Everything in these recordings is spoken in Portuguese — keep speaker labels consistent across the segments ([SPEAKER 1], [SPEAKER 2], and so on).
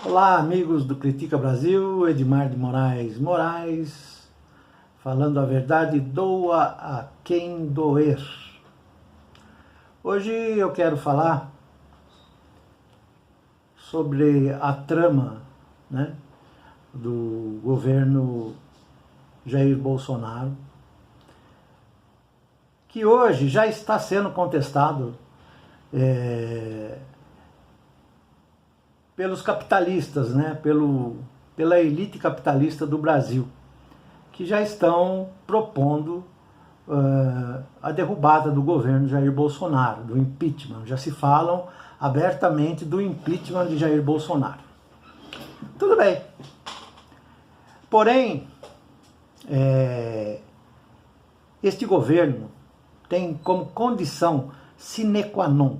[SPEAKER 1] Olá, amigos do Critica Brasil, Edmar de Moraes, falando a verdade, doa a quem doer. Hoje eu quero falar sobre a trama, do governo Jair Bolsonaro, que hoje já está sendo contestado pelos capitalistas, pela elite capitalista do Brasil, que já estão propondo a derrubada do governo Jair Bolsonaro, do impeachment. Já se falam abertamente do impeachment de Jair Bolsonaro. Tudo bem. Porém, este governo tem como condição sine qua non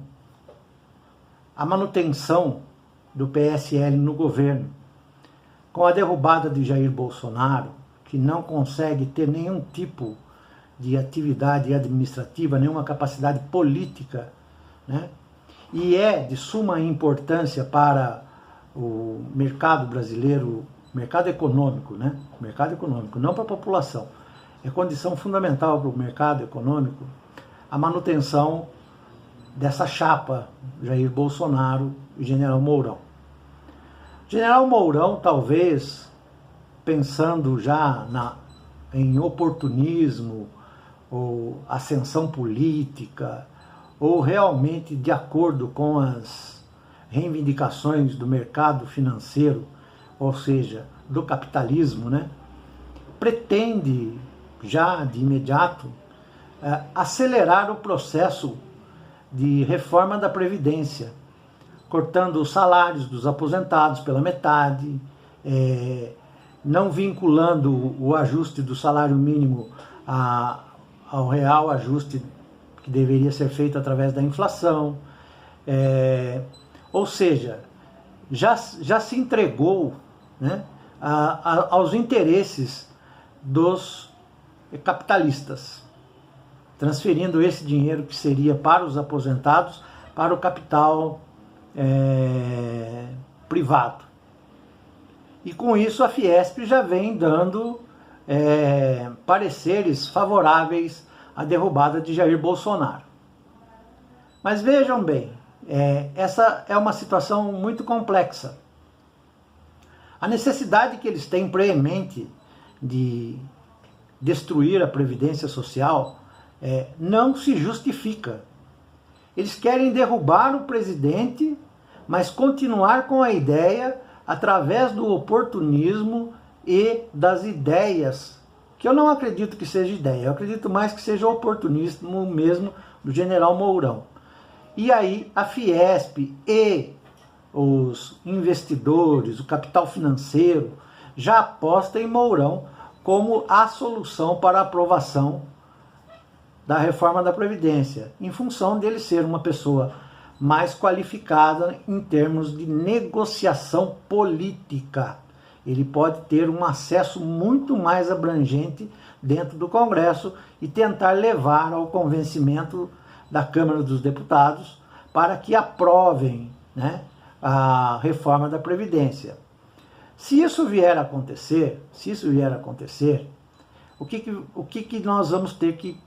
[SPEAKER 1] a manutenção do PSL no governo. Com a derrubada de Jair Bolsonaro, que não consegue ter nenhum tipo de atividade administrativa, nenhuma capacidade política, e é de suma importância para o mercado brasileiro, mercado econômico, não para a população. É condição fundamental para o mercado econômico a manutenção dessa chapa Jair Bolsonaro e General Mourão. General Mourão, talvez, pensando já em oportunismo, ou ascensão política, ou realmente de acordo com as reivindicações do mercado financeiro, ou seja, do capitalismo, pretende já de imediato acelerar o processo de reforma da Previdência, cortando os salários dos aposentados pela metade, não vinculando o ajuste do salário mínimo ao real ajuste que deveria ser feito através da inflação. Ou seja, já se entregou aos interesses dos capitalistas, transferindo esse dinheiro que seria para os aposentados para o capital privado. E com isso a Fiesp já vem dando pareceres favoráveis à derrubada de Jair Bolsonaro. Mas vejam bem, essa é uma situação muito complexa. A necessidade que eles têm premente de destruir a Previdência Social não se justifica. Eles querem derrubar o presidente, mas continuar com a ideia através do oportunismo e das ideias, que eu não acredito que seja ideia, eu acredito mais que seja oportunismo mesmo do General Mourão. E aí a Fiesp e os investidores, o capital financeiro, já aposta em Mourão como a solução para a aprovação da reforma da Previdência, em função dele ser uma pessoa mais qualificada em termos de negociação política. Ele pode ter um acesso muito mais abrangente dentro do Congresso e tentar levar ao convencimento da Câmara dos Deputados para que aprovem a reforma da Previdência. Se isso vier a acontecer, o que nós vamos ter que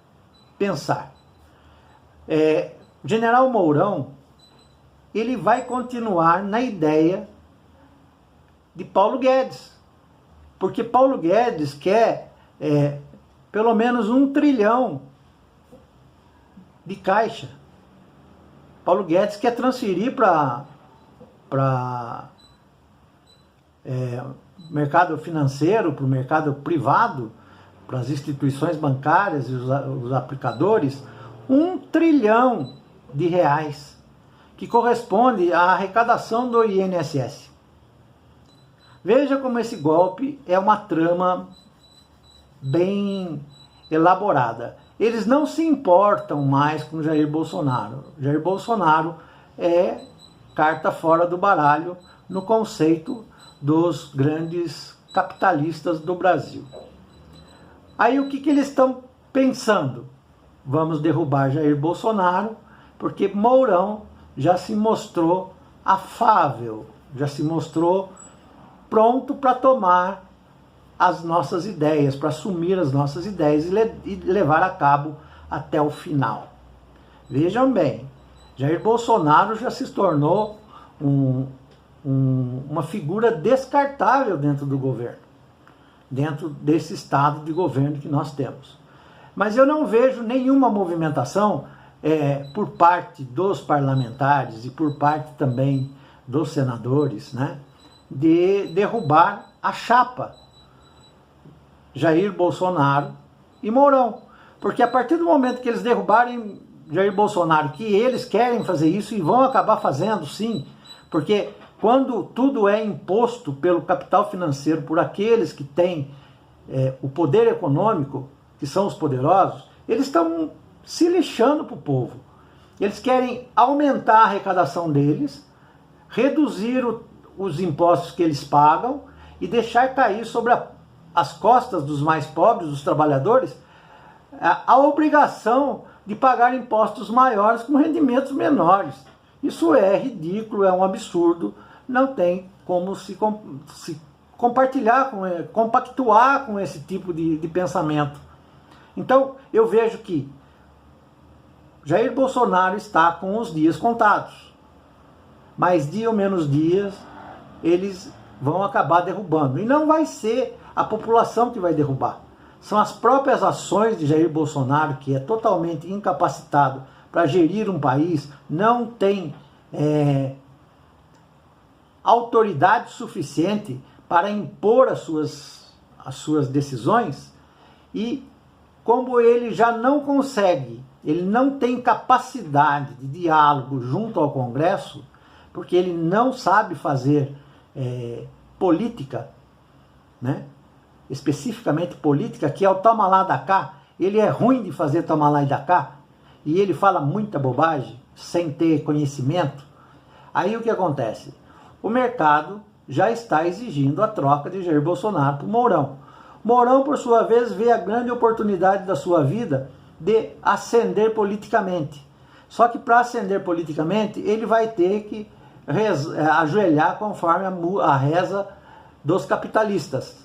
[SPEAKER 1] pensar? General Mourão, ele vai continuar na ideia de Paulo Guedes, porque Paulo Guedes quer pelo menos 1 trilhão de caixa. Paulo Guedes quer transferir para mercado financeiro, para o mercado privado, para as instituições bancárias e os aplicadores, 1 trilhão de reais, que corresponde à arrecadação do INSS. Veja como esse golpe é uma trama bem elaborada. Eles não se importam mais com Jair Bolsonaro. Jair Bolsonaro é carta fora do baralho no conceito dos grandes capitalistas do Brasil. Aí o que eles estão pensando? Vamos derrubar Jair Bolsonaro, porque Mourão já se mostrou afável já se mostrou pronto para tomar as nossas ideias, para assumir as nossas ideias e levar a cabo até o final. Vejam bem, Jair Bolsonaro já se tornou uma figura descartável dentro do governo, dentro desse estado de governo que nós temos. Mas eu não vejo nenhuma movimentação por parte dos parlamentares e por parte também dos senadores, né, de derrubar a chapa Jair Bolsonaro e Mourão. Porque a partir do momento que eles derrubarem Jair Bolsonaro, que eles querem fazer isso e vão acabar fazendo, sim, porque quando tudo é imposto pelo capital financeiro, por aqueles que têm o poder econômico, que são os poderosos, eles estão se lixando para o povo. Eles querem aumentar a arrecadação deles, reduzir os impostos que eles pagam e deixar cair sobre as costas dos mais pobres, dos trabalhadores, a obrigação de pagar impostos maiores com rendimentos menores. Isso é ridículo, é um absurdo, não tem como se compartilhar, compactuar com esse tipo de pensamento. Então, eu vejo que Jair Bolsonaro está com os dias contados. Mais dia ou menos dias, eles vão acabar derrubando. E não vai ser a população que vai derrubar. São as próprias ações de Jair Bolsonaro, que é totalmente incapacitado para gerir um país, não tem autoridade suficiente para impor as suas decisões, e como ele já não consegue, ele não tem capacidade de diálogo junto ao Congresso, porque ele não sabe fazer política, né? Especificamente política, que é o toma lá da cá. Ele é ruim de fazer toma lá e da cá, e ele fala muita bobagem, sem ter conhecimento. Aí o que acontece? O mercado já está exigindo a troca de Jair Bolsonaro por Mourão. Mourão, por sua vez, vê a grande oportunidade da sua vida de ascender politicamente. Só que para ascender politicamente, ele vai ter que ajoelhar conforme a reza dos capitalistas,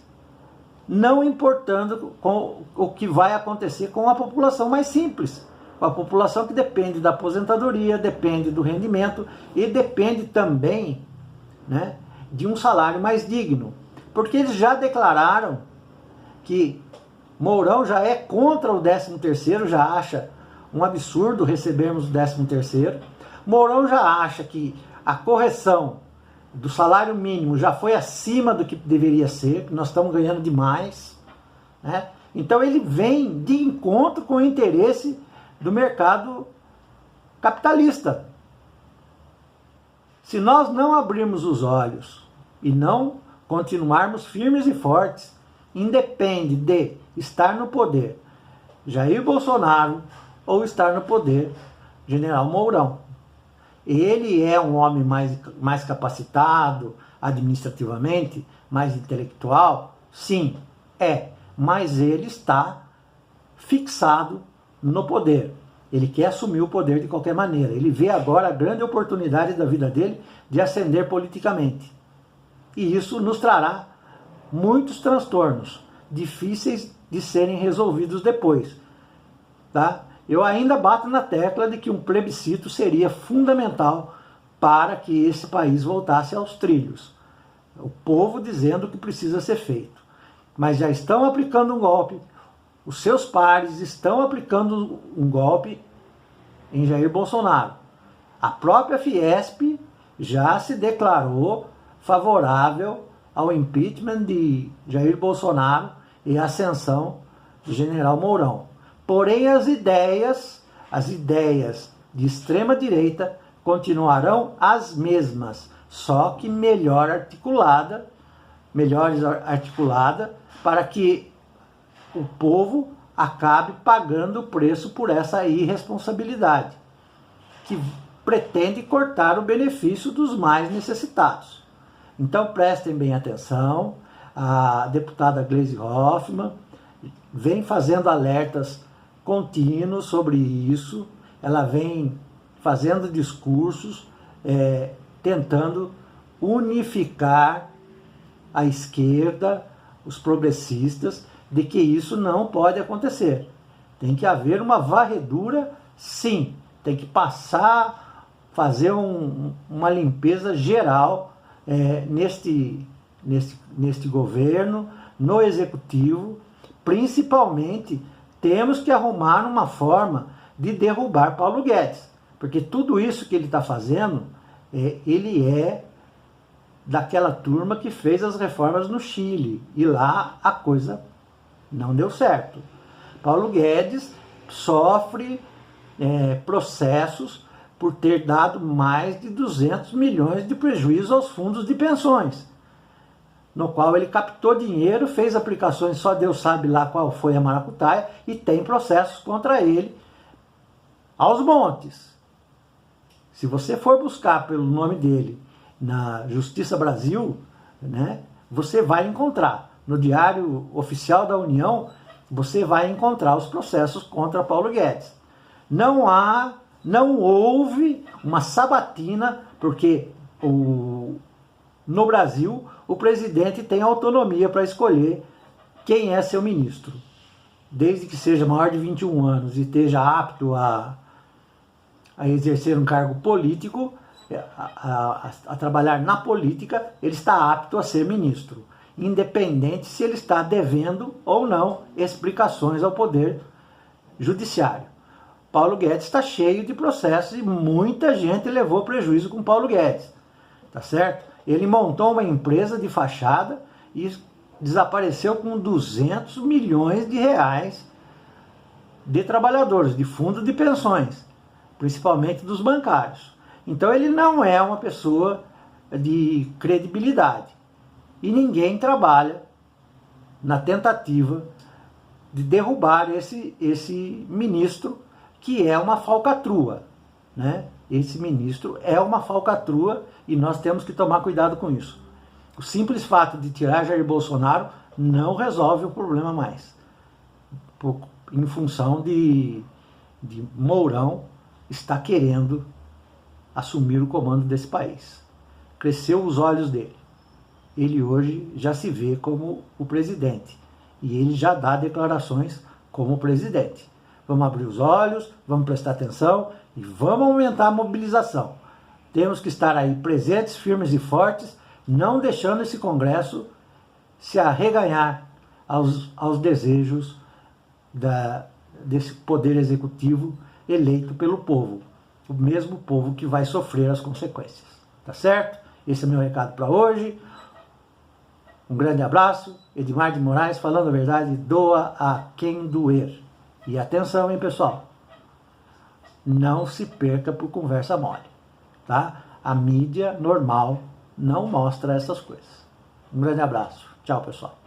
[SPEAKER 1] não importando com o que vai acontecer com a população mais simples, com a população que depende da aposentadoria, depende do rendimento e depende também, né, de um salário mais digno. Porque eles já declararam que Mourão já é contra o 13º, já acha um absurdo recebermos o 13º. Mourão já acha que a correção do salário mínimo já foi acima do que deveria ser, que nós estamos ganhando demais, né? Então ele vem de encontro com o interesse do mercado capitalista. Se nós não abrirmos os olhos e não continuarmos firmes e fortes, independe de estar no poder Jair Bolsonaro ou estar no poder General Mourão. Ele é um homem mais capacitado administrativamente, mais intelectual? Sim, é. Mas ele está fixado no poder. Ele quer assumir o poder de qualquer maneira. Ele vê agora a grande oportunidade da vida dele de ascender politicamente. E isso nos trará muitos transtornos, difíceis de serem resolvidos depois. Tá? Eu ainda bato na tecla de que um plebiscito seria fundamental para que esse país voltasse aos trilhos. O povo dizendo que precisa ser feito. Mas já estão aplicando um golpe, os seus pares estão aplicando um golpe em Jair Bolsonaro. A própria Fiesp já se declarou favorável ao impeachment de Jair Bolsonaro e a ascensão do general Mourão. Porém, as ideias de extrema-direita continuarão as mesmas, só que melhor articulada para que o povo acabe pagando o preço por essa irresponsabilidade, que pretende cortar o benefício dos mais necessitados. Então prestem bem atenção, a deputada Gleisi Hoffmann vem fazendo alertas contínuos sobre isso, ela vem fazendo discursos, tentando unificar a esquerda, os progressistas, de que isso não pode acontecer. Tem que haver uma varredura, sim. Tem que passar, fazer uma limpeza geral neste governo, no executivo. Principalmente, temos que arrumar uma forma de derrubar Paulo Guedes. Porque tudo isso que ele está fazendo, ele é daquela turma que fez as reformas no Chile. E lá a coisa não deu certo. Paulo Guedes sofre processos por ter dado mais de 200 milhões de prejuízo aos fundos de pensões, no qual ele captou dinheiro, fez aplicações, só Deus sabe lá qual foi a maracutaia, e tem processos contra ele aos montes. Se você for buscar pelo nome dele na Justiça Brasil, né, você vai encontrar. No Diário Oficial da União, você vai encontrar os processos contra Paulo Guedes. Não houve uma sabatina, porque no Brasil o presidente tem autonomia para escolher quem é seu ministro. Desde que seja maior de 21 anos e esteja apto a exercer um cargo político, a trabalhar na política, ele está apto a ser ministro, independente se ele está devendo ou não explicações ao Poder Judiciário. Paulo Guedes está cheio de processos e muita gente levou prejuízo com Paulo Guedes, tá certo? Ele montou uma empresa de fachada e desapareceu com 200 milhões de reais de trabalhadores, de fundo de pensões, principalmente dos bancários. Então ele não é uma pessoa de credibilidade. E ninguém trabalha na tentativa de derrubar esse ministro, que é uma falcatrua, né? Esse ministro é uma falcatrua e nós temos que tomar cuidado com isso. O simples fato de tirar Jair Bolsonaro não resolve o problema mais. Em função de Mourão está querendo assumir o comando desse país. Cresceu os olhos dele. Ele hoje já se vê como o presidente. E ele já dá declarações como presidente. Vamos abrir os olhos, vamos prestar atenção e vamos aumentar a mobilização. Temos que estar aí presentes, firmes e fortes, não deixando esse Congresso se arreganhar aos desejos desse poder executivo eleito pelo povo. O mesmo povo que vai sofrer as consequências. Tá certo? Esse é meu recado para hoje. Um grande abraço. Edmar de Moraes, falando a verdade, doa a quem doer. E atenção, hein, pessoal? Não se perca por conversa mole. Tá? A mídia normal não mostra essas coisas. Um grande abraço. Tchau, pessoal.